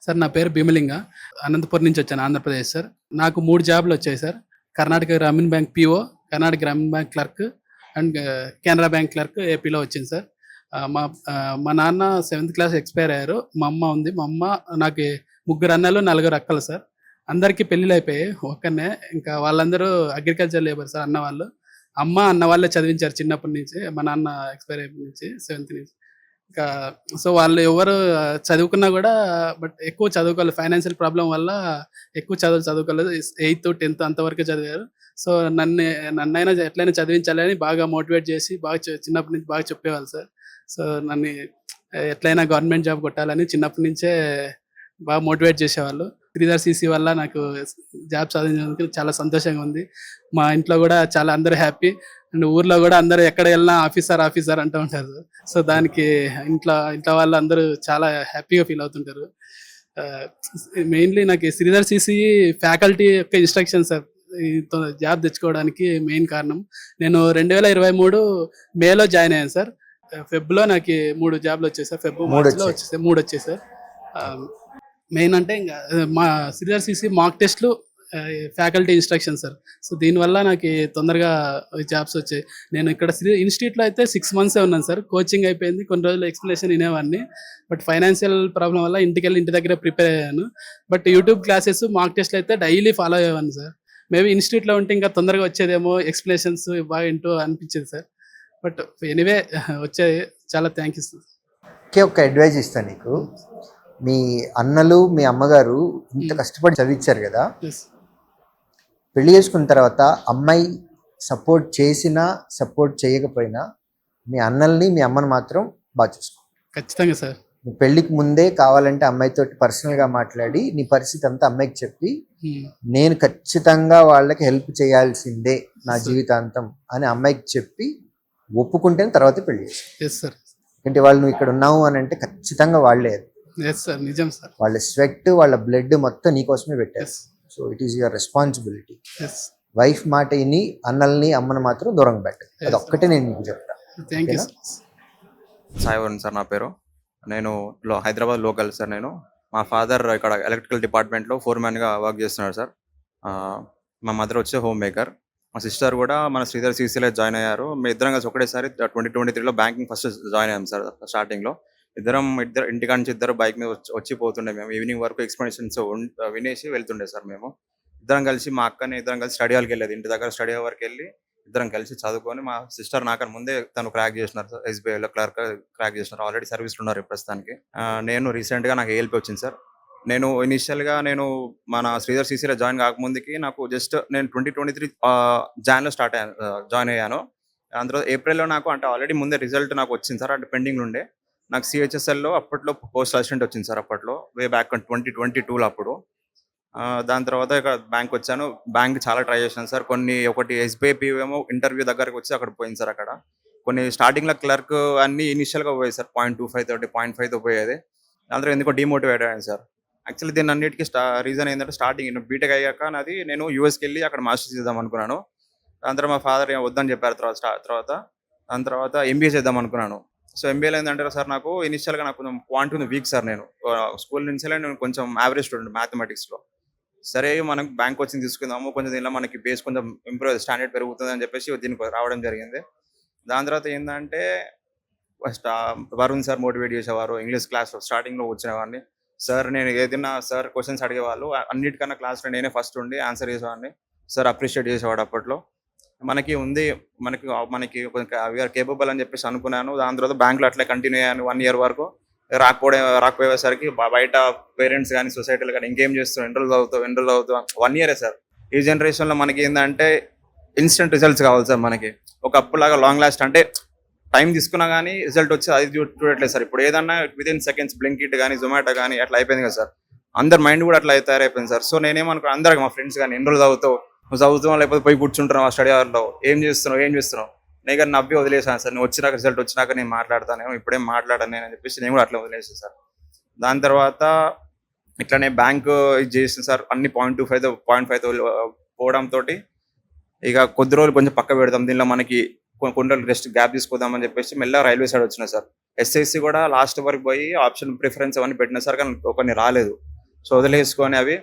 Sir నా పేరు భీమలింగ. అనంతపురం నుంచి వచ్చాను, ఆంధ్రప్రదేశ్ సార్. నాకు 3 జాబ్‌లు వచ్చాయి సార్. కర్ణాటక గ్రామీణ బ్యాంక్ పీఓ, కర్ణాటక గ్రామీణ bank clerk and Canara bank clerk ఏపీలో వచ్చింది సార్. మా నాన్న 7th క్లాస్ ఎక్స్‌పైర్ అయ్యారు. మా అమ్మ ఉంది. మా అమ్మ నాకు 3 అన్నలు, 4 అక్కలు సార్. అందరికీ పెళ్ళిళ్ళయిపోయాయి. ఒక్కడినే. ఇంకా వాళ్ళందరూ అగ్రికల్చర్ లేబర్ సార్ అన్న వాళ్ళు. అమ్మ, అన్న వాళ్ళే చదివించారు చిన్నప్పటి నుంచి. మా నాన్న ఎక్స్‌పైర్ అయిపోయిన నుంచి 7th నుంచి. ఇంకా సో వాళ్ళు ఎవరు చదువుకున్నా కూడా బట్ ఎక్కువ చదువుకోలేదు. ఫైనాన్షియల్ ప్రాబ్లం వల్ల ఎక్కువ చదువుకోలేదు. 8th, 10th అంతవరకే చదివారు. సో నన్నైనా ఎట్లయినా చదివించాలని బాగా మోటివేట్ చేసి బాగా చిన్నప్పటి నుంచి బాగా చెప్పేవాళ్ళు సార్. సో నన్ను ఎట్లయినా గవర్నమెంట్ జాబ్ కొట్టాలని చిన్నప్పటి నుంచే బాగా మోటివేట్ చేసేవాళ్ళు. శ్రీధర్ సీసీ వల్ల నాకు జాబ్ సాధించినందుకు చాలా సంతోషంగా ఉంది. మా ఇంట్లో కూడా చాలా అందరూ హ్యాపీ. అండ్ ఊర్లో కూడా అందరూ ఎక్కడ వెళ్ళినా ఆఫీసర్ అంటూ ఉంటారు. సో దానికి ఇంట్లో వాళ్ళు అందరూ చాలా హ్యాపీగా ఫీల్ అవుతుంటారు. మెయిన్లీ నాకు శ్రీధర్ సీసీ ఫ్యాకల్టీ యొక్క ఇన్స్ట్రక్షన్ సార్ ఈ జాబ్ తెచ్చుకోవడానికి మెయిన్ కారణం. నేను 2023 మేలో జాయిన్ అయ్యాను సార్. ఫెబ్లో నాకు 3 జాబ్లు వచ్చాయి సార్. మార్చిలో వచ్చేసాయి 3 వచ్చాయి సార్. మెయిన్ అంటే ఇంకా మా శ్రీధర్ సీసీ మాక్ టెస్ట్లు, ఫ్యాకల్టీ ఇన్స్ట్రక్షన్ సార్. సో దీనివల్ల నాకు తొందరగా జాబ్స్ వచ్చాయి. నేను ఇక్కడ ఇన్స్టిట్యూట్లో అయితే 6 months ఉన్నాను సార్. కోచింగ్ అయిపోయింది, కొన్ని రోజులు ఎక్స్ప్లెనేషన్ వినేవాడిని. బట్ ఫైనాన్షియల్ ప్రాబ్లం వల్ల ఇంటి దగ్గర ప్రిపేర్ అయ్యాను. బట్ యూట్యూబ్ క్లాసెస్, మాక్ టెస్ట్లు అయితే డైలీ ఫాలో అయ్యేవాడిని సార్. మేబీ ఇన్స్టిట్యూట్లో ఉంటే ఇంకా తొందరగా వచ్చేదేమో, ఎక్స్ప్లెనేషన్స్ బాగా వింటూ అనిపించేది సార్. బట్ ఎనీవే వచ్చాయి. చాలా థ్యాంక్ యూ సార్. ఒక అడ్వైజ్ ఇస్తాను నీకు. మీ అన్నలు, మీ అమ్మగారు ఇంత కష్టపడి చదివించారు కదా, పెళ్లి చేసుకున్న తర్వాత అమ్మాయి సపోర్ట్ చేసినా సపోర్ట్ చేయకపోయినా మీ అన్నల్ని, మీ అమ్మని మాత్రం బాగా చూసుకో. ఖచ్చితంగా సార్. నీ పెళ్లికి ముందే కావాలంటే అమ్మాయితో పర్సనల్గా మాట్లాడి నీ పరిస్థితి అంతా అమ్మాయికి చెప్పి, నేను ఖచ్చితంగా వాళ్ళకి హెల్ప్ చేయాల్సిందే నా జీవితాంతం అని అమ్మాయికి చెప్పి ఒప్పుకుంటేనే తర్వాత పెళ్లి చేసి. అంటే వాళ్ళు నువ్వు ఇక్కడ ఉన్నావు అని అంటే ఖచ్చితంగా వాళ్ళే. నిజం సార్. వాళ్ళ స్వెట్, వాళ్ళ బ్లడ్ మొత్తం నీకోసమే పెట్టారు. So it is your responsibility. Wife మాట విని అన్నల్ని, అమ్మని మాత్రం దూరంగా పెట్టాలి. అది ఒక్కటే నేను నీకు చెప్తాను. సాయి వరుణ్ సార్ నా పేరు. నేను హైదరాబాద్ లోకల్ సార్. మా ఫాదర్ ఇక్కడ ఎలక్ట్రికల్ డిపార్ట్మెంట్లో ఫోర్మ్యాన్గా వర్క్ చేస్తున్నారు సార్. మా మదర్ వచ్చి హోమ్ మేకర్. మా సిస్టర్ కూడా మన శ్రీధర్ సీసీలో జాయిన్ అయ్యారు. మేము ఇద్దరం కలిసి ఒకటేసారి 2023లో బ్యాంకింగ్ ఫస్ట్ జాయిన్ అయ్యాం సార్. స్టార్టింగ్లో ఇద్దరు ఇంటికాడ నుంచి ఇద్దరు బైక్ మీద వచ్చి పోతుండే. మేము ఈవినింగ్ వరకు ఎక్స్ప్లెనేషన్స్ వినేసి వెళ్తుండే సార్. మేము ఇద్దరం కలిసి, మా అక్కని ఇద్దరం కలిసి స్టడీ హాల్కి వెళ్ళేది. ఇంటి దగ్గర స్టడీ హాల్ వరకు వెళ్ళి ఇద్దరం కలిసి చదువుకొని, మా సిస్టర్ నాకన్నా ముందే తను క్రాక్ చేసినారు సార్. ఎస్బీఐలో క్రాక్ చేసినారు. ఆల్రెడీ సర్వీస్లో ఉన్నారు ప్రస్తుతానికి. నేను రీసెంట్గా నాకు ఏఎల్పీ వచ్చింది సార్. నేను ఇనిషియల్గా మన శ్రీధర్ సీసీలో జాయిన్ కాకముందుకి నాకు జస్ట్ నేను 2023 జాన్లో జాయిన్ అయ్యాను. అందులో ఏప్రిల్లో నాకు అంటే ఆల్రెడీ ముందే రిజల్ట్ నాకు వచ్చింది సార్. అంటే పెండింగ్ ఉండే. నాకు సిహెచ్ఎస్ఎల్లో అప్పట్లో పోస్ట్ అసిస్టెంట్ వచ్చింది సార్. అప్పట్లో వే బ్యాక్ 2022లో అప్పుడు. దాని తర్వాత ఇక్కడ బ్యాంక్ వచ్చాను. బ్యాంక్ చాలా ట్రై చేశాను సార్. ఒకటి ఎస్బీఐ ఏమో ఇంటర్వ్యూ దగ్గరకు వచ్చి అక్కడ పోయింది సార్. అక్కడ కొన్ని స్టార్టింగ్లో క్లర్క్ అన్ని ఇనిషియల్గా పోయాయి సార్. 0.25 తోటి 0.5తో పోయేది. అందులో ఎందుకో డిమోటివేట్ అయ్యాను సార్. యాక్చువల్లీ దీని అన్నిటికీ రీజన్ ఏంటంటే స్టార్టింగ్ బీటెక్ అయ్యాక నేను యూఎస్కి వెళ్ళి అక్కడ మాస్టర్స్ చేద్దాం అనుకున్నాను. దాని తర్వాత మా ఫాదర్ వద్దని చెప్పారు. దాని తర్వాత ఎంబీఏ చేద్దాం అనుకున్నాను. సో ఎంబీఏలో ఏంటంటే సార్ నాకు ఇనిషియల్గా నాకు కొంచెం క్వాంటిటీ వీక్ సార్. నేను స్కూల్ నుంచే నేను కొంచెం యావరేజ్ స్టూడెంట్ మ్యాథమెటిక్స్లో. సరే మనకు బ్యాంక్ వచ్చింది తీసుకుందాము, కొంచెం దీనిలో మనకి బేస్ కొంచెం ఇంప్రూవ్ స్టాండర్డ్ పెరుగుతుంది అని చెప్పేసి దీనికి రావడం జరిగింది. దాని తర్వాత ఏంటంటే వరుణ్ సార్ మోటివేట్ చేసేవారు. ఇంగ్లీష్ క్లాస్లో స్టార్టింగ్లో వచ్చినవాడిని సార్. నేను ఏదైనా సార్ క్వశ్చన్స్ అడిగేవాళ్ళు. అన్నిటికన్నా క్లాస్లో నేనే ఫస్ట్ ఉండి ఆన్సర్ చేసేవాడిని. సార్ అప్రిషియేట్ చేసేవాడు. అప్పట్లో మనకి వీఆర్ కేపబుల్ అని చెప్పేసి అనుకున్నాను. దాని తర్వాత బ్యాంక్లో అట్లా కంటిన్యూ అయ్యాను 1 year వరకు. రాకపోయేసరికి బయట పేరెంట్స్ కానీ సొసైటీలు కానీ ఇంకేం చేస్తావు, ఎన్రోల్ అవుతావు 1 year సార్. ఈ జనరేషన్లో మనకి ఏంటంటే ఇన్స్టెంట్ రిజల్ట్స్ కావాలి సార్. మనకి ఒక అప్పులాగా లాంగ్ లాస్ట్ అంటే టైం తీసుకున్నా కానీ రిజల్ట్ వచ్చి అది చూడట్లేదు సార్. ఇప్పుడు ఏదన్నా విదిన్ సెకండ్స్ బ్లింకిట్ కానీ జొమాటో కానీ అట్లా అయిపోయింది కదా సార్. అందరి మైండ్ కూడా అట్లా తయారైపోయింది సార్. సో నేనేమనుకున్నాను, అందరికి మా ఫ్రెండ్స్ కానీ ఎన్రోల్ నువ్వు చదువుతున్నావు లేకపోతే పోయి కూర్చుంటున్నావు ఆ స్టడీ హాల్లో, ఏం చేస్తున్నావు నేను కానీ నవ్వి వదిలేసాను సార్. నువ్వు వచ్చినాక రిజల్ట్ వచ్చినాక నేను మాట్లాడతానేమో, ఇప్పుడేం మాట్లాడాను నేను అని చెప్పేసి నేను కూడా అట్లా వదిలేసాను సార్. దాని తర్వాత ఇట్లానే బ్యాంకు ఇది చేసింది సార్. అన్ని 0.5తో పోవడంతో ఇక కొద్ది రోజులు కొంచెం పక్క పెడతాం, దీనిలో మనకి కొన్ని రోజులు రెస్ట్ గ్యాప్ తీసుకోదామని చెప్పేసి మెల్లగా రైల్వే సైడ్ వచ్చినా సార్. ఎస్ఎస్సి కూడా లాస్ట్ వరకు పోయి ఆప్షన్ ప్రిఫరెన్స్ అవన్నీ పెట్టినా సార్, కానీ కొన్ని రాలేదు. సో వదిలేసుకొని అవి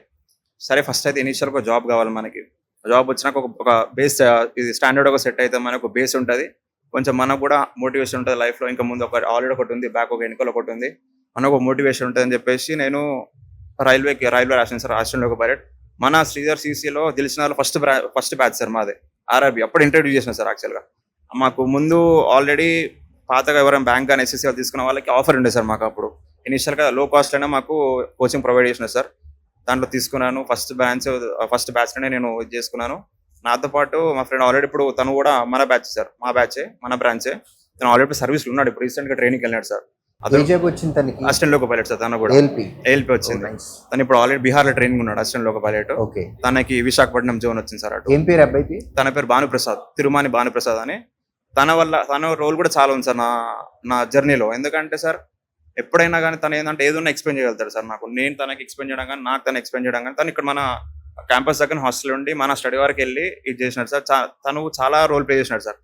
సరే ఫస్ట్ అయితే ఇనిషియల్ ఒక జాబ్ కావాలి మనకి. జాబ్ వచ్చినాక ఒక బేస్ ఇది స్టాండర్డ్ ఒక సెట్ అయితే మనకు ఒక బేస్ ఉంటుంది. కొంచెం మనకు కూడా మోటివేషన్ ఉంటుంది లైఫ్లో. ఇంకా ముందు ఒక ఆల్రెడీ ఒకటి ఉంది, బ్యాక్ ఒక వెనుకలు ఒకటి ఉంది, మనకు ఒక మోటివేషన్ ఉంటుంది అని చెప్పేసి నేను రైల్వే రాశాను సార్, అసిస్టెంట్ లోకో పైలట్. మన శ్రీధర్ సిసిలో తెలిసిన వాళ్ళు ఫస్ట్ బ్యాచ్ సార్ మాదే, ఆర్ఆర్బి. అప్పుడు ఇంట్రడ్యూస్ చేసిన సార్. యాక్చువల్గా మాకు ముందు ఆల్రెడీ పాతగా ఎవరైనా బ్యాంక్ కానీ ఎస్ఎస్సీ వాళ్ళు తీసుకున్న వాళ్ళకి ఆఫర్ ఉండే సార్. మాకు అప్పుడు ఇనిషియల్గా లో కాస్ట్ అయినా మాకు కోచింగ్ ప్రొవైడ్ చేసిన సార్. దాంట్లో తీసుకున్నాను. ఫస్ట్ బ్యాచ్లోనే నేను ఇది చేసుకున్నాను. నాతో పాటు మా ఫ్రెండ్ ఆల్రెడీ ఇప్పుడు తను కూడా మన బ్యాచ్ సార్, మా బ్రాంచే. తను ఆల్రెడీ సర్వీస్లో ఉన్నాడు, ఇప్పుడు రీసెంట్గా ట్రైనింగ్ వెళ్ళినాడు సార్. వచ్చింది తనకి అసిస్టెంట్ లోకో పైలట్ సార్. తను కూడా ఏఎల్పి వచ్చింది. తను ఇప్పుడు ఆల్రెడీ బీహార్లో ట్రైనింగ్ ఉన్నాడు అసిస్టెంట్ లోకో పైలట్. తనకి విశాఖపట్నం జోన్ వచ్చింది సార్. అటు ఏం పేరు అబ్బాయి? తన పేరు భానుప్రసాద్, తిరుమాని భానుప్రసాద్ అని. తన రోల్ కూడా చాలా ఉంది సార్ నా జర్నీలో. ఎందుకంటే సార్ ఎప్పుడైనా కానీ తను ఏంటంటే ఏదైనా ఎక్స్ప్లెయిన్ చేయగలుగుతారు సార్ నాకు. నేను తనకి ఎక్స్ప్లెయిన్ చేయడం కానీ, నాకు తను ఎక్స్ప్లెయిన్ చేయడం కానీ. తను ఇక్కడ మన క్యాంపస్ దగ్గర హాస్టల్ ఉండి మన స్టడీ వరకు వెళ్ళి ఇది చేసినాడు సార్. తను చాలా రోల్ ప్లే చేసినాడు సార్.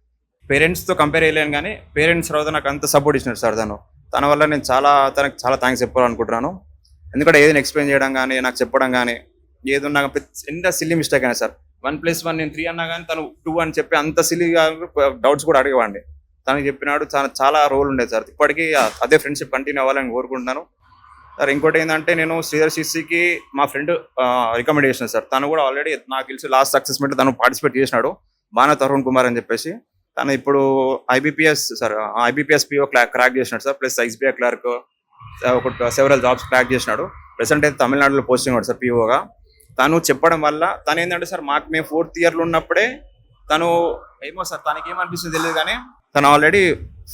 పేరెంట్స్తో కంపేర్ చేయలేను కానీ పేరెంట్స్ తర్వాత నాకు అంత సపోర్ట్ ఇచ్చినాడు సార్ తన వల్ల నేను తనకు చాలా థ్యాంక్స్ చెప్పాలనుకుంటున్నాను. ఎందుకంటే ఏదైనా ఎక్స్ప్లెయిన్ చేయడం కానీ, నాకు చెప్పడం కానీ, ఏదన్నా ఎంత సిల్లీ మిస్టేక్ అయినా సార్, 1+1 నేను 3 అన్నా కానీ తను 2 అని చెప్పి అంత సిల్లీగా డౌట్స్ కూడా అడిగేవాడిని. తనకి చెప్పినాడు. చాలా రోల్ ఉండేది సార్. ఇప్పటికీ అదే ఫ్రెండ్షిప్ కంటిన్యూ అవ్వాలని కోరుకుంటున్నాను సార్. ఇంకోటి ఏంటంటే నేను శ్రీధర్ సిసికి మా ఫ్రెండ్ రికమెండ్ చేసిన సార్. తను కూడా ఆల్రెడీ నాకు తెలిసి లాస్ట్ సక్సెస్ మీట్ తను పార్టిసిపేట్ చేసినాడు, బానా తరుణ్ కుమార్ అని చెప్పేసి. తను ఇప్పుడు ఐబీపీఎస్ పిఓ క్రాక్ చేసినాడు సార్. ప్లస్ ఎస్బీఐ క్లర్క్ ఒక సెవెరల్ జాబ్స్ క్రాక్ చేసినాడు. ప్రెసెంట్ అయితే తమిళనాడులో పోస్టింగ్ వాడు సార్ పిఓగా. తను చెప్పడం వల్ల తను ఏంటంటే సార్ మేము 4th ఇయర్లో ఉన్నప్పుడే తను ఏమో సార్ తనకి ఏమనిపిస్తుంది తెలియదు కానీ తను ఆల్రెడీ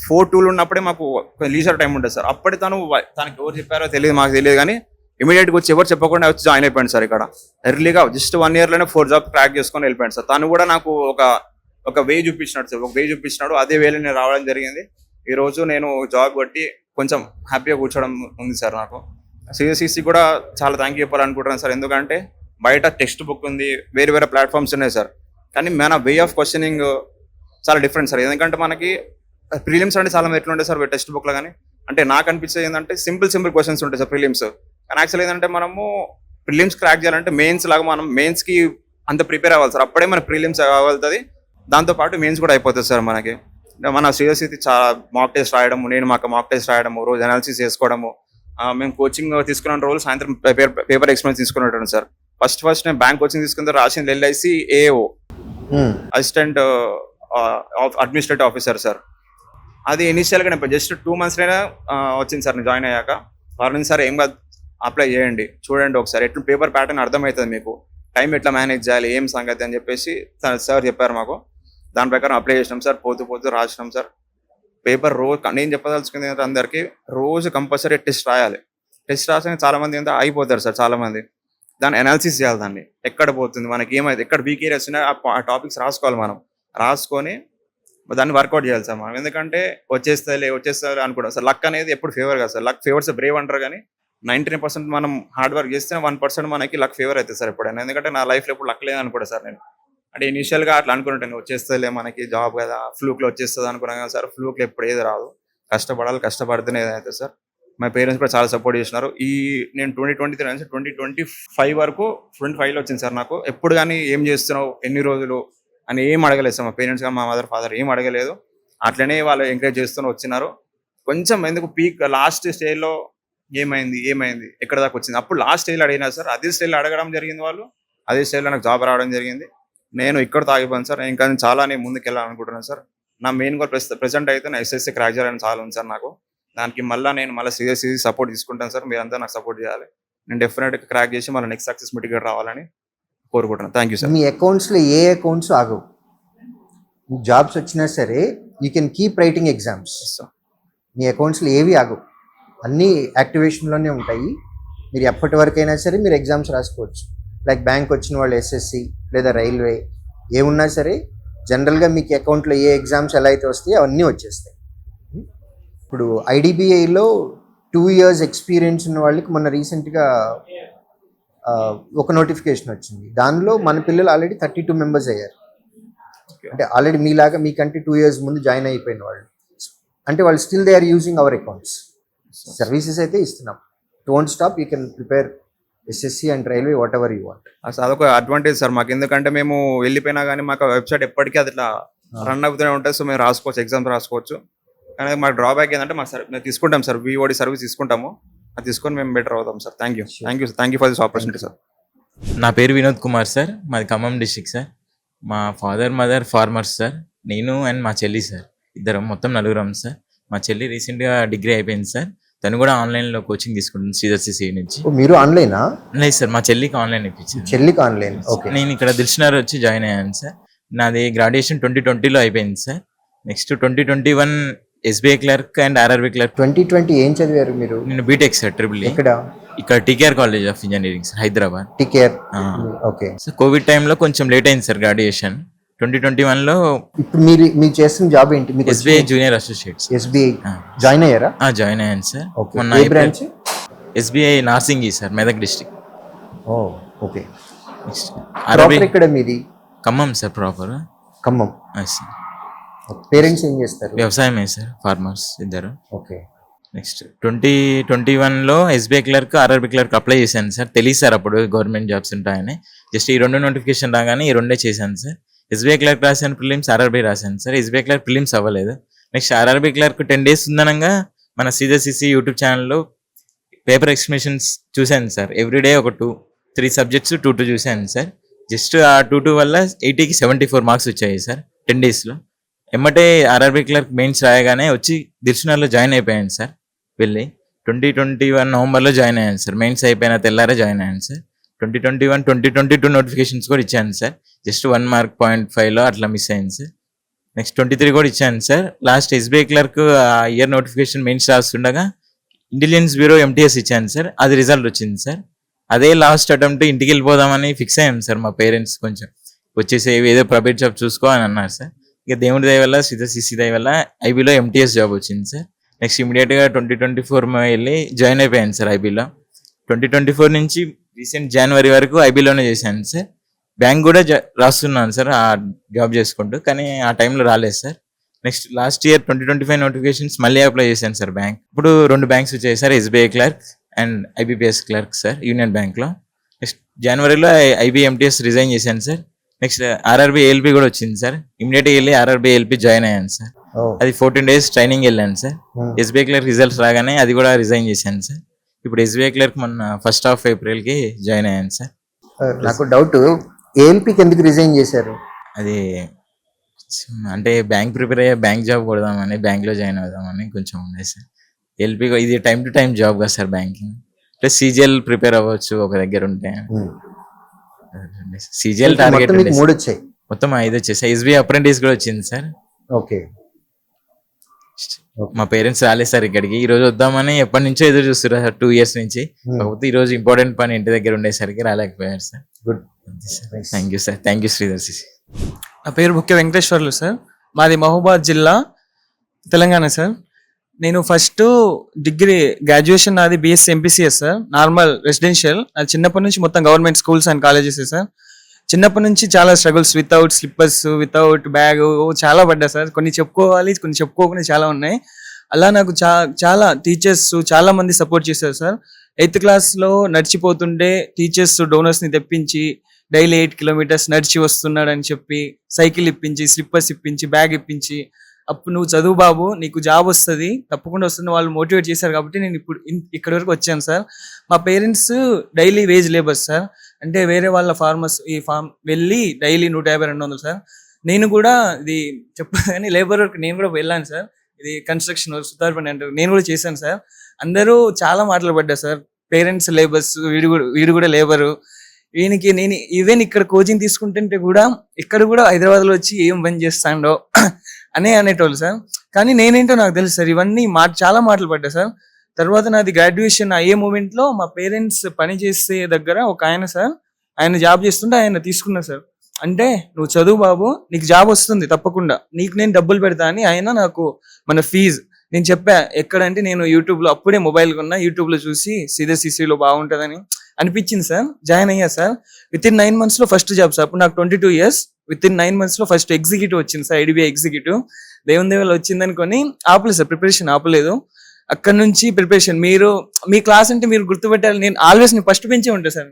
4.2 ఉన్నప్పుడే మాకు లీజర్ టైం ఉంటుంది సార్. అప్పుడే తనకి ఎవరు చెప్పారో తెలియదు, మాకు తెలియదు కానీ ఇమీడియట్గా వచ్చి ఎవరు చెప్పకుండా వచ్చి జాయిన్ అయిపోయాడు సార్. ఇక్కడ ఎర్లీగా జస్ట్ 1 ఇయర్లోనే 4 జాబ్ క్రాక్ చేసుకొని వెళ్ళిపోయాడు సార్. తను కూడా నాకు ఒక వే చూపించినాడు సార్. ఒక వే చూపించినాడు, అదే వేలో నేను రావడం జరిగింది. ఈ రోజు నేను జాబ్ కొట్టి కొంచెం హ్యాపీగా కూర్చోవడం ఉంది సార్. నాకు సిఎస్సిసి కూడా చాలా థ్యాంక్ యూ చెప్పాలనుకుంటున్నాను సార్. ఎందుకంటే బయట టెక్స్ట్ బుక్ ఉంది, వేరే ప్లాట్ఫామ్స్ ఉన్నాయి సార్, కానీ మన వే ఆఫ్ క్వశ్చనింగ్ చాలా డిఫరెంట్ సార్. ఎందుకంటే మనకి ప్రిలిమ్స్ అంటే చాలా ఎట్లుంటాయి సార్ టెక్స్ట్ బుక్లో కానీ. అంటే నాకు అనిపించేది ఏంటంటే సింపుల్ క్వశ్చన్స్ ఉంటాయి సార్ ప్రిలిమ్స్. కానీ యాక్చువల్ ఏంటంటే మనము ప్రిలిమ్స్ క్రాక్ చేయాలంటే మెయిన్స్ లాగా మనం మెయిన్స్కి అంత ప్రిపేర్ అవ్వాలి సార్. అప్పుడే మన ప్రిలిమ్స్ అవ్వగలుగుతుంది, దాంతోపాటు మెయిన్స్ కూడా అయిపోతుంది సార్ మనకి. మన సిఎస్సి చాలా మాక్ టెస్ట్ రాయడము, నేను మాకు మాక్ టెస్ట్ రాయడము, రోజు అనాలిసిస్ చేసుకోవడము. మేము కోచింగ్ తీసుకున్న రోజు సాయంత్రం పేపర్ ఎక్స్పీరియన్స్ తీసుకున్నట్టు సార్. ఫస్ట్ నేను బ్యాంక్ కోచింగ్ తీసుకున్న రాసింది LIC AO, assistant administrative officer sir. అది ఇనిషియల్గా నేను జస్ట్ 2 monthsలోనే వచ్చింది సార్. నేను జాయిన్ అయ్యాక వారిని సార్ ఏం కాదు అప్లై చేయండి, చూడండి ఒకసారి ఎట్లా పేపర్ ప్యాటర్న్ అర్థమవుతుంది మీకు, టైం ఎట్లా మేనేజ్ చేయాలి, ఏం సంగతి అని చెప్పేసి సార్ చెప్పారు మాకు. దాని ప్రకారం అప్లై చేసినాం సార్. పోతూ రాసినాం సార్. పేపర్ రోజు నేను చెప్పదలుచుకుంది ఏంటంటే అందరికీ రోజు కంపల్సరీ టెస్ట్ రాయాలి. టెస్ట్ రాసిన చాలా మంది ఏంటంటే అయిపోతారు సార్. చాలా మంది దాన్ని అనాలిసిస్ చేయాలి, దాన్ని ఎక్కడ పోతుంది మనకి, ఏమైతే ఎక్కడ వీక్ ఏరియాస్ ఉన్నాయో ఆ టాపిక్స్ రాసుకోవాలి. మనం రాసుకొని దాన్ని వర్కౌట్ చేయాలి సార్ మనం. ఎందుకంటే వచ్చేస్తుంది అనుకుంటాం సార్. లక్ అనేది ఎప్పుడు ఫేవర్ కాదు సార్. లక్ ఫేవర్స్ బ్రేవ్ అంటారు కానీ 99% మనం హార్డ్ వర్క్ చేస్తే 1% మనకి లక్ ఫేవర్ అవుతుంది సార్ ఎప్పుడైనా. ఎందుకంటే నా లైఫ్లో ఎప్పుడు లక్ లేదు అనుకుంటా సార్ నేను. అంటే ఇనిషియల్గా అట్లా అనుకుంటాను, వచ్చేస్తలే మనకి జాబ్ కదా, ఫ్లూక్లో వచ్చేస్తుంది అనుకున్నాను కదా సార్. ఫ్లూక్లో ఎప్పుడు ఏది రాదు, కష్టపడాలి, కష్టపడితేనే ఏదైతే సార్. మా పేరెంట్స్ కూడా చాలా సపోర్ట్ చేసినారు. నేను 2023 నుంచి 2025 వరకు 25లో వచ్చింది సార్ నాకు. ఎప్పుడు కానీ ఏం చేస్తున్నావు, ఎన్ని రోజులు అని ఏం అడగలేదు సార్. మా పేరెంట్స్ కానీ మా మదర్ ఫాదర్ ఏం అడగలేదు. అట్లనే వాళ్ళు ఎంకరేజ్ చేస్తూ వచ్చినారు. కొంచెం ఎందుకు పీక్ లాస్ట్ స్టేజ్లో ఏమైంది ఎక్కడ దాకా వచ్చింది, అప్పుడు లాస్ట్ స్టేజ్లో అడిగినా సార్. అదే స్టేజ్లో అడగడం జరిగింది వాళ్ళు, అదే స్టేజ్లో నాకు జాబ్ రావడం జరిగింది. నేను ఇక్కడ తాగిపోయాను సార్. ఇంకా చాలా నేను ముందుకు వెళ్ళాలనుకుంటున్నాను సార్. నా మెయిన్ గోల్ ప్రెసెంట్ అయితే నా ఎస్ఎస్సీ క్రాక్ చేయాలని చాలా ఉంది సార్ నాకు. దానికి నేను మళ్ళీ సిఎస్సి సపోర్ట్ తీసుకుంటాను సార్. మీరంతా నాకు సపోర్ట్ చేయాలి. నేను డెఫినెట్గా క్రాక్ చేసి మళ్ళీ నెక్స్ట్ సక్సెస్ మిటిగేట్ రావాలని కోరుకుంటున్నాను. Thank you sir. మీ అకౌంట్స్లో ఏ అకౌంట్స్ ఆగవు, జాబ్స్ వచ్చినా సరే you can keep writing exams. మీ అకౌంట్స్లో ఏవి ఆగవు, అన్నీ యాక్టివేషన్లోనే ఉంటాయి. మీరు ఎప్పటి వరకైనా సరే మీరు ఎగ్జామ్స్ రాసుకోవచ్చు. లైక్ బ్యాంక్ వచ్చిన వాళ్ళు ఎస్ఎస్సి లేదా రైల్వే ఏమున్నా సరే జనరల్గా మీకు అకౌంట్లో ఏ ఎగ్జామ్స్ ఎలా అయితే వస్తాయో అవన్నీ వచ్చేస్తాయి. ఇప్పుడు ఐడిబిఐలో 2 years ఎక్స్పీరియన్స్ ఉన్న వాళ్ళకి మొన్న రీసెంట్గా ఒక నోటిఫికేషన్ వచ్చింది. దానిలో మన పిల్లలు ఆల్రెడీ 32 members అయ్యారు. అంటే ఆల్రెడీ మీలాగా మీకంటే 2 years ముందు జాయిన్ అయిపోయిన వాళ్ళు. అంటే వాళ్ళు still they are using our accounts. Services అయితే ఇస్తున్నాం. Don't stop, you can prepare SSC and railway whatever you want. అసలు అదొక అడ్వాంటేజ్ సార్ మాకు, ఎందుకంటే మేము వెళ్ళిపోయినా కానీ మాకు వెబ్సైట్ ఎప్పటికీ అది ఇట్లా రన్ అవుతూనే ఉంటుంది. సో మేము రాసుకోవచ్చు, ఎగ్జామ్స్ రాసుకోవచ్చు. కానీ మాకు డ్రాబ్యాక్ ఏంటంటే మేము తీసుకుంటాం సార్, విఓడి సర్వీస్ తీసుకుంటాము. అది తీసుకొని మేము బెటర్ అవుతాం sir. Thank you for this opportunity sir. నా పేరు వినోద్ కుమార్ సార్, మాది ఖమ్మం డిస్ట్రిక్ట్ సార్. మా ఫాదర్ మదర్ ఫార్మర్స్ సార్, నేను అండ్ మా చెల్లి సార్, ఇద్దరం మొత్తం నలుగురం సార్. మా చెల్లి రీసెంట్గా డిగ్రీ అయిపోయింది సార్, తను కూడా ఆన్లైన్లో కోచింగ్ తీసుకుంటుంది CSCC నుంచి. మీరు ఆన్లైనా? లేదు సార్, మా చెల్లికి ఆన్లైన్ ఇప్పించాను. చెల్లికి ఆన్లైన్, ఓకే. నేను ఇక్కడ దిల్షనగర్ వచ్చి జాయిన్ అయ్యాను సార్. నాది గ్రాడ్యుయేషన్ 2020లో అయిపోయింది sir. Next 2021 SBI clerk and RRB clerk. 2020 ఏం చదివారు మీరు? నేను బీటెక్ సార్, ట్రిపుల్ ఇక్కడ TKR college of engineering sir, Hyderabad. TKR, okay. So covid టైంలో కొంచెం లేట్ అయింది సార్ గ్రాడ్యుయేషన్. 2021లో ఇప్పుడు మీరు చేస్తున్న జాబ్ ఏంటి? మీకు SBI junior associates. SBI join అయ్యారా? జాయిన్ అయ్యాను సార్. ఓకే. మొన్న ఏ branch? SBI Narsingi sir, Medak district. Oh, okay. Next proper ఇక్కడ మీది? Khammam sir, proper Khammam. Sir. Parents ఏం చేస్తారు? వ్యవసాయమే సార్, ఫార్మర్స్ ఇద్దరు. ఓకే. నెక్స్ట్ 2021లో SBI clerk RRB clerk apply చేశాను సార్. తెలియదు సార్ అప్పుడు గవర్నమెంట్ జాబ్స్ ఉంటాయని. జస్ట్ ఈ 2 నోటిఫికేషన్ రాగానే ఈ 2 చేశాను సార్. SBI క్లర్క్ రాశాను ప్రిలిమ్స్, RRB రాశాను సార్. SBI క్లర్క్ ప్రిలిమ్స్ అవ్వలేదు. నెక్స్ట్ RRB క్లర్క్ 10 days ఉందనంగా మన CSCC యూట్యూబ్ ఛానల్లో పేపర్ ఎక్స్ప్లెనేషన్స్ చూశాను సార్. ఎవ్రీడే ఒక 2-3 సబ్జెక్ట్స్ 2 చూశాను సార్. జస్ట్ ఆ 2 వల్ల 80కి 74 మార్క్స్ వచ్చాయి సార్ 10 daysలో. ఎమ్మటే RRB క్లర్క్ మెయిన్స్ రాయగానే వచ్చి దిల్షనగర్లో జాయిన్ అయిపోయాను సార్. వెళ్ళి 2021 నవంబర్లో జాయిన్ అయ్యాను సార్. మెయిన్స్ అయిపోయిన తెల్లారే జాయిన్ అయ్యాను సార్. 2021, 2022 నోటిఫికేషన్స్ కూడా ఇచ్చాను సార్. జస్ట్ 1 మార్క్ 0.5లో అట్లా మిస్ అయింది సార్. నెక్స్ట్ 23 కూడా ఇచ్చాను sir. Last SBI clerk year notification mains రాస్తుండగా ఇంటెలిజెన్స్ బ్యూరో MTS ఇచ్చాను సార్. అది రిజల్ట్ వచ్చింది సార్. అదే లాస్ట్ అటెంప్ట్, ఇంటికి వెళ్ళిపోదామని ఫిక్స్ అయ్యాం సార్. మా పేరెంట్స్ కొంచెం వచ్చేసి ఏదో ప్రైవేట్ జాబ్ చూసుకో అని అన్నారు సార్. ఇక దేవుడి దయ వల్ల, CSCC దయ వల్ల IBలో MTS జాబ్ వచ్చింది సార్. నెక్స్ట్ ఇమీడియట్గా 2024 వెళ్ళి జాయిన్ అయిపోయాను సార్ IBలో. 2024 నుంచి రీసెంట్ జనవరి వరకు IBలోనే చేశాను సార్. బ్యాంక్ కూడా రాస్తున్నాను సార్ ఆ జాబ్ చేసుకుంటూ, కానీ ఆ టైంలో రాలేదు sir. Next last year 2025 notifications మళ్ళీ అప్లై చేశాను సార్ బ్యాంక్. ఇప్పుడు 2 బ్యాంక్స్ వచ్చాయి sir, SBI clerk and IBPS clerk sir, union బ్యాంక్లో. నెక్స్ట్ జనవరిలో IB MTS రిజైన్ చేశాను సార్. నెక్స్ట్ RRB ALP కూడా వచ్చింది సార్. ఇమీడియట్గా వెళ్ళి RRB ALP జాయిన్ అయ్యాను సార్. అది 14 days ట్రైనింగ్ వెళ్ళాను సార్. SBI క్లర్క్ రిజల్ట్స్ రాగానే అది కూడా రిజైన్ చేశాను సార్. ఇప్పుడు SBI క్లర్క్ మొన్న 1st of Aprilకి జాయిన్ అయ్యాను సార్. నాకు డౌట్, ALPకి ఎందుకు రిజైన్ చేశారు? అది అంటే బ్యాంక్ ప్రిపేర్ అయ్యే, బ్యాంక్ జాబ్ కొడదామని, బ్యాంక్లో జాయిన్ అవుదామని కొంచెం ఉంది సార్. LP ఇది టైం టు టైం జాబ్ కదా sir banking. Plus CGL prepare అవ్వచ్చు ఒక దగ్గర ఉంటే. CGL టార్గెట్ మొత్తం మీకు 3 వచ్చాయి? మొత్తం 5 వచ్చేసాయి. SBI అప్రెంటిస్ కూడా వచ్చింది సార్. ఓకే. మా పేరెంట్స్ రాలేదు సార్ ఇక్కడికి. ఈ రోజు వద్దామని ఎప్పటి నుంచో ఎదురు చూస్తున్నారు సార్, 2 years నుంచి. కాకపోతే ఈ రోజు ఇంపార్టెంట్ పని ఇంటి దగ్గర ఉండేసరికి రాలేకపోయారు sir. Good. Thank you sir. Thank you Sridhar CC. నా పేరు ముఖ్య వెంకటేశ్వర్లు సార్. మాది మహబూబాద్ జిల్లా, తెలంగాణ సార్. నేను ఫస్ట్ డిగ్రీ గ్రాడ్యుయేషన్ నాది BSc MPCS sir, normal residential. అది చిన్నప్పటి నుంచి మొత్తం government schools and colleges sir. చిన్నప్పటి నుంచి చాలా struggles, without slippers, without bag చాలా పడ్డా సార్. కొన్ని చెప్పుకోవాలి, కొన్ని చెప్పుకోకుండా చాలా ఉన్నాయి. అలా నాకు చాలా టీచర్స్ చాలా మంది సపోర్ట్ చేశారు సార్. 8th క్లాస్లో నడిచిపోతుంటే టీచర్స్ డోనర్స్ని తెప్పించి డైలీ 8 kilometers నడిచి వస్తున్నాడని చెప్పి సైకిల్ ఇప్పించి, స్లిప్పర్స్ ఇప్పించి, బ్యాగ్ ఇప్పించి, అప్పుడు నువ్వు చదువు బాబు, నీకు జాబ్ వస్తుంది, తప్పకుండా వస్తుంది, వాళ్ళు మోటివేట్ చేశారు కాబట్టి నేను ఇప్పుడు ఇక్కడి వరకు వచ్చాను సార్. మా parents daily wage labours sir. అంటే వేరే వాళ్ళ ఫార్మర్స్ ఈ ఫార్మ్ వెళ్ళి డైలీ 150-200 సార్. నేను కూడా ఇది చెప్పాను కానీ లేబర్ వర్క్ నేను కూడా వెళ్ళాను సార్. ఇది కన్స్ట్రక్షన్ వర్క్, సుతార్ పని అంటారు, నేను కూడా చేశాను సార్. అందరూ చాలా మాటలు పడ్డా సార్. పేరెంట్స్ లేబర్స్, వీడు కూడా లేబరు, వీనికి నేను ఈవెన్ ఇక్కడ కోచింగ్ తీసుకుంటుంటే కూడా ఇక్కడ కూడా హైదరాబాద్లో వచ్చి ఏం పని చేస్తాడో అనేటోళ్ళు సార్. కానీ నేనేంటో నాకు తెలుసు సార్. ఇవన్నీ చాలా మాటలు పడ్డా సార్. తర్వాత నాది గ్రాడ్యుయేషన్ అయ్యే మూమెంట్లో మా పేరెంట్స్ పని చేసే దగ్గర ఒక ఆయన సార్, ఆయన జాబ్ చేస్తుంటే ఆయన తీసుకున్నా సార్. అంటే నువ్వు చదువు బాబు, నీకు జాబ్ వస్తుంది తప్పకుండా, నీకు నేను డబ్బులు పెడతా అని ఆయన నాకు మన ఫీజు నేను చెప్పా. ఎక్కడంటే నేను యూట్యూబ్లో అప్పుడే మొబైల్ కొన్నా, యూట్యూబ్లో చూసి CSCCలో బాగుంటుందని అనిపించింది సార్. జాయిన్ అయ్యా సార్. విత్ ఇన్ 9 monthsలో ఫస్ట్ జాబ్ సార్. అప్పుడు నాకు 22 years. విత్ ఇన్ 9 monthsలో ఫస్ట్ ఎగ్జిక్యూటివ్ వచ్చింది సార్, IDBI ఎగ్జిక్యూటివ్. దేవుని దేవుళ్ళు వచ్చిందనుకొని ఆపలేదు సార్, ప్రిపరేషన్ ఆపలేదు. అక్కడ నుంచి ప్రిపరేషన్. మీరు మీ క్లాస్ అంటే మీరు గుర్తుపెట్టాలి. నేను ఆల్వేస్ నేను ఫస్ట్ బెంచే ఉంటాను సార్.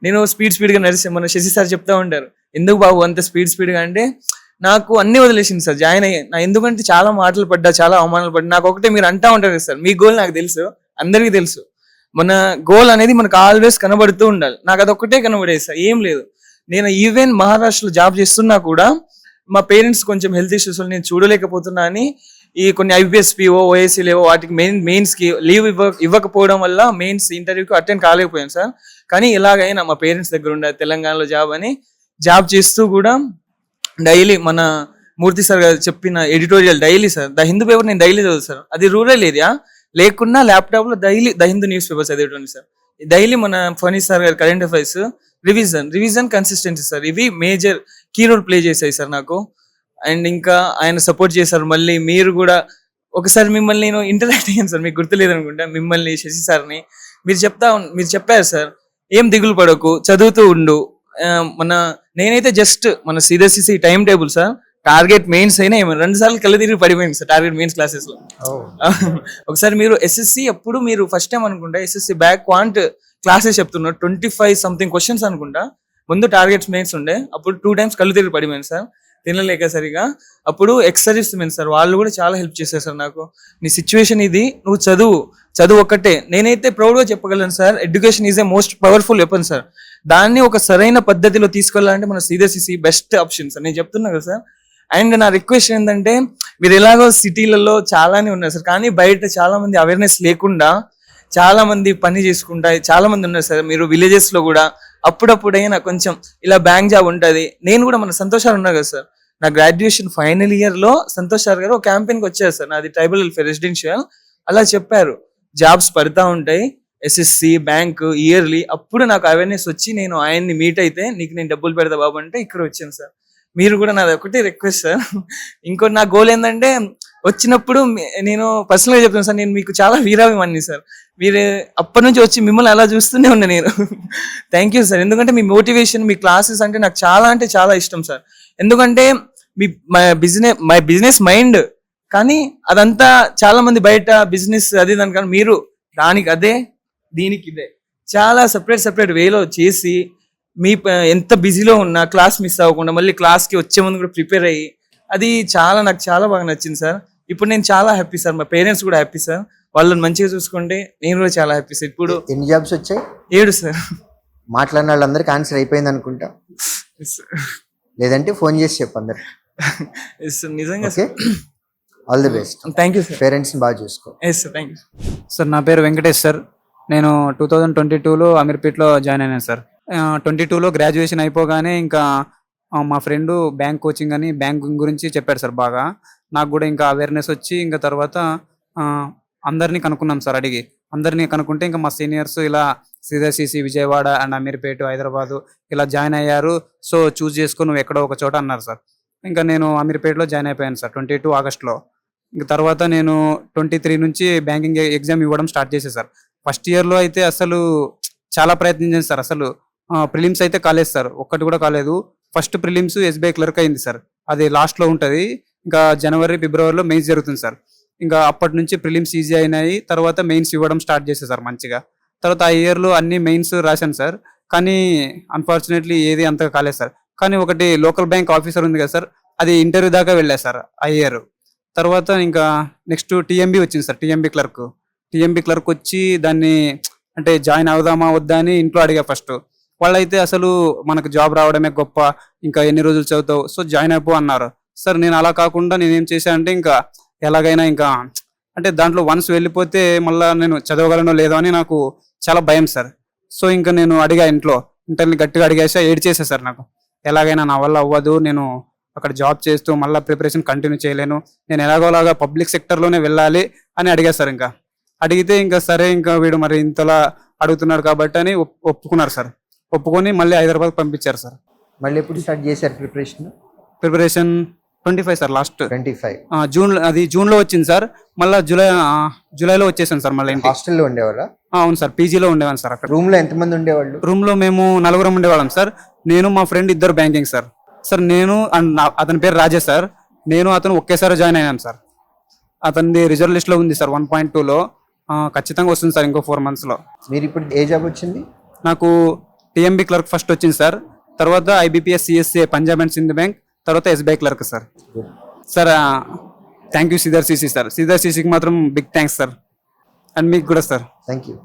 నేను స్పీడ్గా నడిచే, మన శశి సార్ చెప్తా ఉంటారు, ఎందుకు బాబు అంత స్పీడ్గా అంటే నాకు అన్ని వదిలేసింది సార్ జాయిన్ అయ్యి. నా ఎందుకంటే చాలా మాటలు పడ్డా, చాలా అవమానాలు పడ్డా. నాకు ఒకటే మీరు అంటా ఉంటారు కదా సార్, మీ గోల్ నాకు తెలుసు, అందరికీ తెలుసు. మన గోల్ అనేది మనకు ఆల్వేస్ కనబడుతూ ఉండాలి. నాకు అదొక్కటే కనబడేది సార్, ఏం లేదు. నేను ఈవెన్ మహారాష్ట్రలో జాబ్ చేస్తున్నా కూడా మా పేరెంట్స్ కొంచెం హెల్త్ ఇష్యూస్ నేను చూడలేకపోతున్నా అని ఈ కొన్ని IBSPO OAC లేవో వాటికి మెయిన్స్కి లీవ్ ఇవ్వకపోవడం వల్ల మెయిన్స్ ఇంటర్వ్యూకి అటెండ్ కాలేకపోయాను సార్. కానీ ఇలాగైనా మా పేరెంట్స్ దగ్గర ఉండే తెలంగాణలో జాబ్ అని జాబ్ చేస్తూ కూడా డైలీ మన మూర్తి సార్ గారు చెప్పిన editorial daily sir, the Hindu paper నేను డైలీ చదువు సార్. అది రూరల్ ఏరియా లేకున్నా ల్యాప్టాప్లో daily the Hindu newspaper చదివేటువంటి సార్. డైలీ మన ఫనీ సార్ గారు current affairs, revision consistency sir, ఇవి మేజర్ కీ రోల్ ప్లే చేశాయి సార్ నాకు. అండ్ ఇంకా ఆయన సపోర్ట్ చేశారు. మళ్ళీ మీరు కూడా ఒకసారి మిమ్మల్ని నేను ఇంటరాక్ట్ అయ్యాను సార్, మీకు గుర్తులేదు అనుకుంటా. మిమ్మల్ని శశి సార్ని మీరు చెప్పారు సార్, ఏం దిగులు పడకు, చదువుతూ ఉండు. నేనైతే జస్ట్ మన CSC time table sir, target mains అయినా 2 సార్లు కళ్ళు తిరిగి పడిపోయింది సార్ టార్గెట్ మెయిన్స్ క్లాసెస్ లో. ఒకసారి మీరు SSC అప్పుడు మీరు ఫస్ట్ టైం అనుకుంటా SSC బ్యాక్ క్వాంట్ క్లాసెస్ చెప్తున్నారు, 25 సంథింగ్ క్వశ్చన్స్ అనుకుంటా. ముందు టార్గెట్స్ మెయిన్స్ ఉండే, అప్పుడు 2 times కళ్ళు తిరిగి పడిపోయింది సార్, తినలేక సరిగా. అప్పుడు ఎక్సర్సైజ్ మెయిన్ సార్, వాళ్ళు కూడా చాలా హెల్ప్ చేశారు సార్ నాకు. నీ సిచ్యువేషన్ ఇది, నువ్వు చదువు ఒక్కటే. నేనైతే ప్రౌడ్గా చెప్పగలను sir, education is a most powerful weapon sir. దాన్ని ఒక సరైన పద్ధతిలో తీసుకెళ్ళాలంటే మన CSC బెస్ట్ ఆప్షన్ సార్, నేను చెప్తున్నా కదా సార్. అండ్ నా రిక్వెస్ట్ ఏంటంటే, మీరు ఎలాగో సిటీలలో చాలానే ఉన్నారు సార్, కానీ బయట చాలా మంది అవేర్నెస్ లేకుండా చాలా మంది పని చేసుకుంటా చాలా మంది ఉన్నారు సార్. మీరు విలేజెస్ లో కూడా అప్పుడప్పుడైనా కొంచెం ఇలా బ్యాంక్ జాబ్ ఉంటుంది. నేను కూడా మన సంతోష్ సార్ ఉన్నారు కదా సార్, నా గ్రాడ్యుయేషన్ ఫైనల్ ఇయర్ లో సంతోష్ సార్ గారు ఒక క్యాంపెయిన్కి వచ్చారు సార్, నాది ట్రైబల్ వెల్ఫేర్ రెసిడెన్షియల్. అలా చెప్పారు, జాబ్స్ పడతా ఉంటాయి SSC బ్యాంక్ ఇయర్లీ. అప్పుడు నాకు అవేర్నెస్ వచ్చి నేను ఆయన్ని మీట్ అయితే, నీకు నేను డబ్బులు పెడతా బాబు అంటే ఇక్కడ వచ్చాను సార్. మీరు కూడా నాది ఒకటి రిక్వెస్ట్ సార్. ఇంకోటి నా గోల్ ఏంటంటే, వచ్చినప్పుడు నేను పర్సనల్గా చెప్తాను సార్, నేను మీకు చాలా వీరాభిమాని సార్. మీరు అప్పటి నుంచి వచ్చి మిమ్మల్ని అలా చూస్తూనే ఉన్నా నేను. థ్యాంక్ యూ సార్, ఎందుకంటే మీ మోటివేషన్, మీ క్లాసెస్ అంటే నాకు చాలా అంటే చాలా ఇష్టం సార్. ఎందుకంటే మై బిజినెస్ మైండ్, కానీ అదంతా చాలా మంది బయట బిజినెస్ అది దానికన్నా మీరు దానికి అదే దీనికి ఇదే చాలా సెపరేట్ వేలో చేసి, మీ ఎంత బిజీలో ఉన్నా క్లాస్ మిస్ అవ్వకుండా మళ్ళీ క్లాస్కి వచ్చే ముందు కూడా ప్రిపేర్ అయ్యి, అది నాకు చాలా బాగా నచ్చింది సార్. ఇప్పుడు నేను చాలా హ్యాపీ సార్, మా పేరెంట్స్ కూడా హ్యాపీ సార్. వాళ్ళని మంచిగా చూసుకుంటే నేను కూడా చాలా హ్యాపీ సార్. ఇప్పుడు ఎన్ని జాబ్స్ వచ్చాయి? 7 సార్. మాట్లాడిన వాళ్ళందరికీ ఆన్సర్ అయిపోయింది అనుకుంటా, లేదంటే ఫోన్ చేసి చెప్పు అందరు. నిజంగా all the best. Thank you sir. పేరెంట్స్ని బాగా చూసుకో. Yes sir, thank you sir. నా పేరు వెంకటేష్ సార్. నేను 2022లో అమీర్పేట్లో జాయిన్ అయినాను సార్. 22లో గ్రాడ్యుయేషన్ అయిపోగానే ఇంకా మా ఫ్రెండ్ బ్యాంక్ కోచింగ్ అని బ్యాంకింగ్ గురించి చెప్పాడు సార్ బాగా. నాకు కూడా ఇంకా అవేర్నెస్ వచ్చి ఇంకా తర్వాత అందరినీ కనుక్కున్నాం సార్. అందరినీ కనుక్కుంటే ఇంకా మా సీనియర్స్ ఇలా CSC విజయవాడ అండ్ అమీర్పేట హైదరాబాదు ఇలా జాయిన్ అయ్యారు. సో చూస్ చేసుకుని నువ్వు ఎక్కడో ఒక చోట అన్నారు సార్. ఇంకా నేను అమీర్పేటలో జాయిన్ అయిపోయాను సార్ 22 ఆగస్టులో. ఇంకా తర్వాత నేను 23 నుంచి బ్యాంకింగ్ ఎగ్జామ్ ఇవ్వడం స్టార్ట్ చేశాను సార్. ఫస్ట్ ఇయర్లో అయితే అసలు చాలా ప్రయత్నించాను సార్. అసలు ప్రిలిమ్స్ అయితే కాలేదు సార్, ఒక్కటి కూడా కాలేదు. ఫస్ట్ ప్రిలిమ్స్ SBI క్లర్క్ అయింది సార్, అది లాస్ట్లో ఉంటుంది. ఇంకా జనవరి ఫిబ్రవరిలో మెయిన్స్ జరుగుతుంది సార్. ఇంకా అప్పటి నుంచి ప్రిలిమ్స్ ఈజీ అయినాయి, తర్వాత మెయిన్స్ ఇవ్వడం స్టార్ట్ చేశాను సార్ మంచిగా. తర్వాత ఆ ఇయర్లో అన్ని మెయిన్స్ రాశాను సార్, కానీ అన్ఫార్చునేట్లీ ఏది అంతగా కాలేదు సార్. కానీ ఒకటి లోకల్ బ్యాంక్ ఆఫీసర్ ఉంది కదా సార్, అది ఇంటర్వ్యూ దాకా వెళ్ళా సార్ ఆ ఇయర్. తర్వాత ఇంకా నెక్స్ట్ TMB వచ్చింది సార్, TMB క్లర్క్ వచ్చి దాన్ని అంటే జాయిన్ అవుదామా వద్దా అని ఇంట్లో అడిగా ఫస్ట్. వాళ్ళైతే అసలు మనకు జాబ్ రావడమే గొప్ప, ఇంకా ఎన్ని రోజులు చదువుతావు, సో జాయిన్ అయిపో అన్నారు సార్. నేను అలా కాకుండా నేనేం చేశా అంటే, ఇంకా ఎలాగైనా ఇంకా అంటే దాంట్లో వన్స్ వెళ్ళిపోతే మళ్ళీ నేను చదవగలనో లేదో అని నాకు చాలా భయం సార్. సో ఇంకా నేను అడిగా ఇంటర్ని గట్టిగా అడిగేసా, ఏడ్చేసా సార్. నాకు ఎలాగైనా నా వల్ల అవ్వదు, నేను అక్కడ జాబ్ చేస్తూ మళ్ళీ ప్రిపరేషన్ కంటిన్యూ చేయలేను, నేను ఎలాగోలాగా పబ్లిక్ సెక్టర్లోనే వెళ్ళాలి అని అడిగా సార్. ఇంకా అడిగితే ఇంకా సరే ఇంకా వీడు మరి ఇంతలా అడుగుతున్నాడు కాబట్టి అని ఒప్పుకున్నారు సార్. ఒప్పుకొని మళ్ళీ హైదరాబాద్ పంపించారు సార్. మళ్ళీ ఎప్పుడు స్టార్ట్ చేశారు ప్రిపరేషన్ 25 సార్, లాస్ట్ 25 జూన్లో వచ్చింది సార్. మళ్ళీ జూలైలో వచ్చేసాను సార్. మళ్ళీ హాస్టల్లో ఉండేవాళ్ళ? అవును సార్, పీజీలో ఉండేవాను సార్. అక్కడ రూమ్లో ఎంతమంది ఉండేవాళ్ళు? రూమ్లో మేము 4 ఉండేవాళ్ళం సార్. నేను మా ఫ్రెండ్ 2 బ్యాంకింగ్ సార్. నేను అతని పేరు రాజేష్ సార్. నేను అతను ఒకేసారి జాయిన్ అయినాను సార్. అతనిది రిజర్వ్ లిస్ట్లో ఉంది సార్ 1.2లో. ఖచ్చితంగా వస్తుంది సార్ ఇంకో 4 monthsలో. మీరు ఇప్పుడు ఏ జాబ్ వచ్చింది? నాకు టీఎంబీ క్లర్క్ ఫస్ట్ వచ్చింది సార్, తర్వాత IBPS CSA Punjab and Sindh bank, తర్వాత SBI clerk sir. Sir thank you Sridhar CC sir. Sridhar సిసికి మాత్రం బిగ్ థ్యాంక్స్ సార్, అండ్ మీకు కూడా సార్. Thank you.